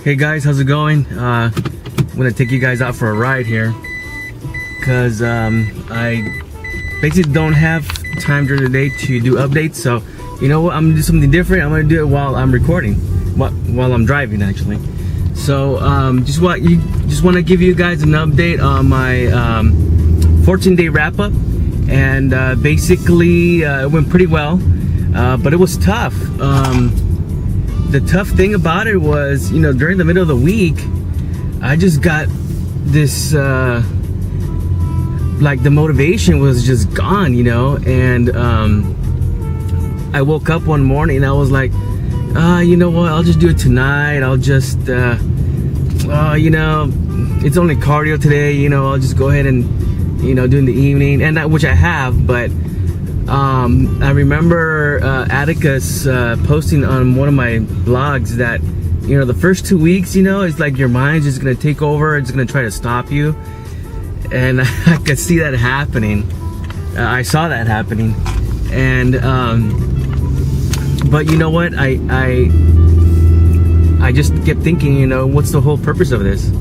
Hey guys, how's it going? I'm gonna take you guys out for a ride here because I basically don't have time during the day to do updates. So you know what, I'm gonna do something different. I'm gonna do it while I'm recording, while I'm driving actually. So just want to give you guys an update on my 14-day wrap-up, and basically it went pretty well, but it was tough. The tough thing about it was, you know, during the middle of the week, I just got this, like the motivation was just gone, you know, and I woke up one morning and I was like, you know what, I'll just do it tonight. I'll just, you know, it's only cardio today, you know, I'll just go ahead and, you know, do in the evening, and which I have, but I remember Atticus posting on one of my blogs that, you know, the first 2 weeks, you know, it's like your mind's just gonna take over. It's gonna try to stop you, and I could see that happening. I saw that happening, and but you know what? I just kept thinking, you know, what's the whole purpose of this?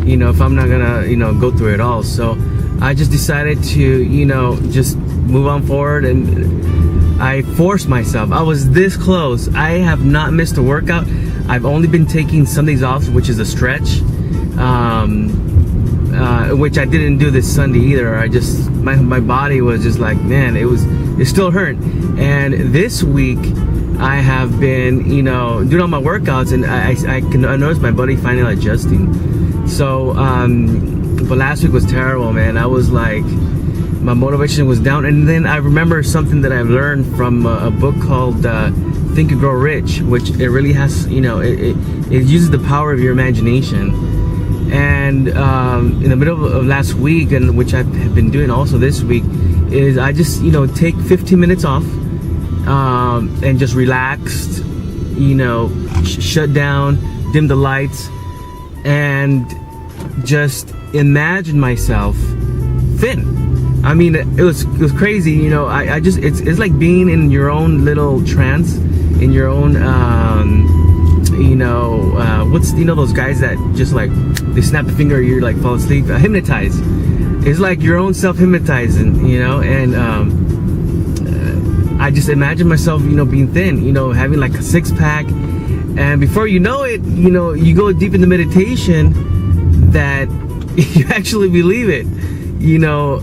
You know, if I'm not gonna, you know, go through it all, so I just decided to, you know, just move on forward, and I forced myself. I was this close. I have not missed a workout. I've only been taking Sundays off, which is a stretch, which I didn't do this Sunday either. I just, my body was just like, man, it still hurt. And this week I have been, you know, doing all my workouts, and I noticed my body finally adjusting. So but last week was terrible, man. I was like, my motivation was down. And then I remember something that I've learned from a book called Think and Grow Rich, which it really has, you know, it uses the power of your imagination. And in the middle of last week, and which I've been doing also this week, is I just, you know, take 15 minutes off and just relaxed, you know, shut down, dim the lights, and just imagine myself thin. I mean, it was crazy, you know. I just, it's like being in your own little trance, in your own, you know, what's, you know, those guys that just like, they snap a finger, you're like fall asleep, hypnotized. It's like your own self hypnotizing, you know. And I just imagine myself, you know, being thin, you know, having like a six-pack, and before you know it, you know, you go deep into meditation that you actually believe it. You know,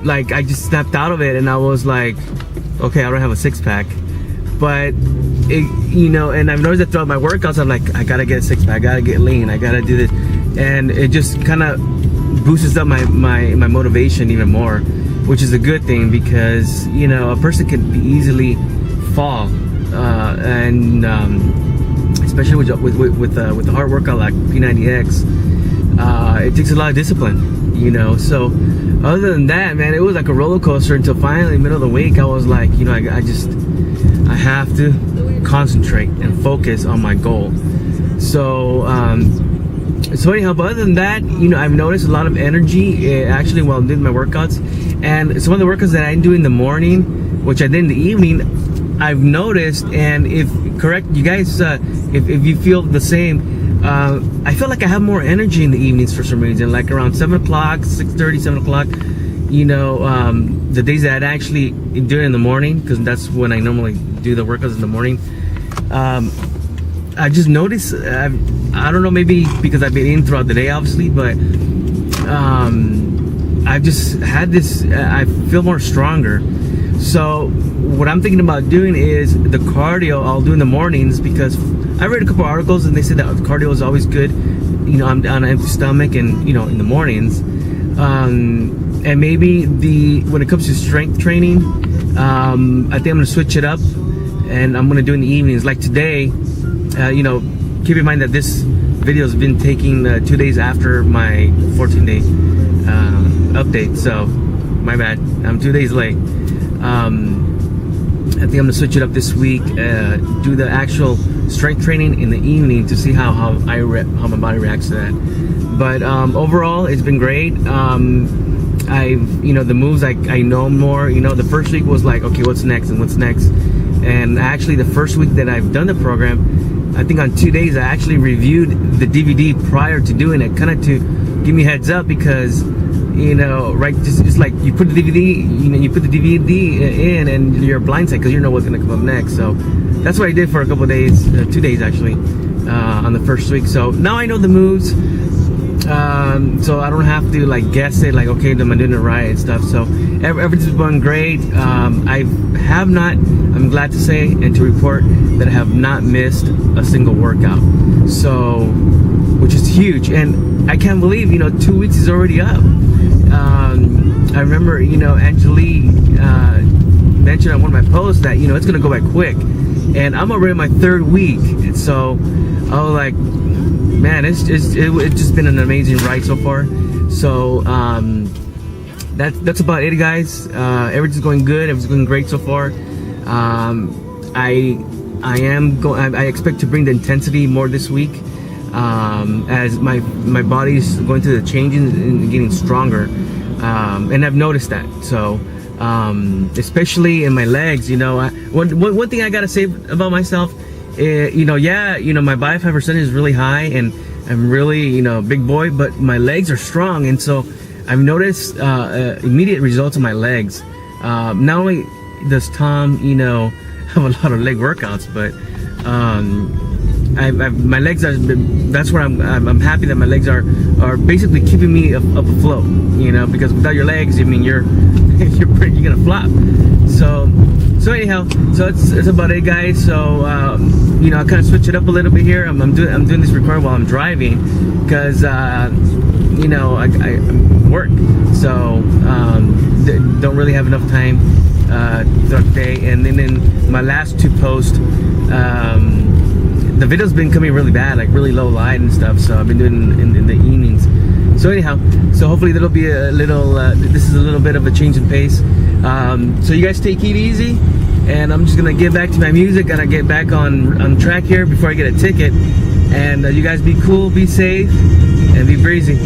like I just snapped out of it, and I was like, okay, I don't have a six-pack, but it, you know, and I've noticed that throughout my workouts, I'm like, I gotta get a six-pack, I gotta get lean, I gotta do this, and it just kind of boosts up my motivation even more, which is a good thing, because, you know, a person can easily fall, and especially with the hard workout like P90x, it takes a lot of discipline. You know, so other than that, man, it was like a roller coaster until finally, in the middle of the week, I was like, you know, I have to concentrate and focus on my goal. So, so anyhow, but other than that, you know, I've noticed a lot of energy actually while doing my workouts, and some of the workouts that I do in the morning, which I did in the evening, I've noticed, and if correct, you guys, if you feel the same. I feel like I have more energy in the evenings for some reason, like around 7 o'clock, 6:30, 7 o'clock, you know, the days that I actually do it in the morning, because that's when I normally do the workouts in the morning. I just noticed, I don't know, maybe because I've been eating throughout the day, obviously, but I've just had this, I feel more stronger. So what I'm thinking about doing is the cardio I'll do in the mornings, because I read a couple articles and they said that cardio is always good, you know, on an empty stomach, and, you know, in the mornings. And maybe when it comes to strength training, I think I'm gonna switch it up, and I'm gonna do it in the evenings. Like today, you know, keep in mind that this video has been taking 2 days after my 14-day update, so my bad, I'm 2 days late. I think I'm gonna switch it up this week, do the actual strength training in the evening to see how my body reacts to that. But overall, it's been great. I've, you know, the moves I know more. You know, the first week was like, okay, what's next and what's next, and actually the first week that I've done the program, I think on 2 days I actually reviewed the DVD prior to doing it, kind of to give me a heads up, because right, just like you put the DVD, you put the DVD in and you're blindsided because you don't know what's gonna come up next. So that's what I did for a couple of days, 2 days actually, on the first week. So now I know the moves, so I don't have to like guess it, like, okay, am I doing it right and stuff. So everything's going great. I have not, I'm glad to say and to report that I have not missed a single workout, so, which is huge. And I can't believe 2 weeks is already up. I remember Angelique mentioned on one of my posts that it's gonna go by quick, and I'm already in my 3rd week. So I was like, man, it's just been an amazing ride so far. So that's about it, guys. Everything's going good. Everything's going great so far. I expect to bring the intensity more this week, as my body's going through the changes and getting stronger, and I've noticed that. So especially in my legs, one thing I gotta say about myself, my body fat percentage is really high, and I'm really big boy, but my legs are strong, and so I've noticed immediate results in my legs. Not only does Tom have a lot of leg workouts, but my legs are, that's where I'm happy that my legs are basically keeping me up afloat, because without your legs, I mean, you're gonna flop. So anyhow, so that's about it, guys. So I kind of switch it up a little bit here. I'm doing this recording while I'm driving, because I work, so don't really have enough time throughout the day. And then in my last 2 posts, the video's been coming really bad, like really low light and stuff, so I've been doing in the evenings. So anyhow, so hopefully that'll be a little this is a little bit of a change in pace. So you guys take it easy, and I'm just gonna get back to my music, gotta get back on track here before I get a ticket. And you guys be cool, be safe, and be breezy.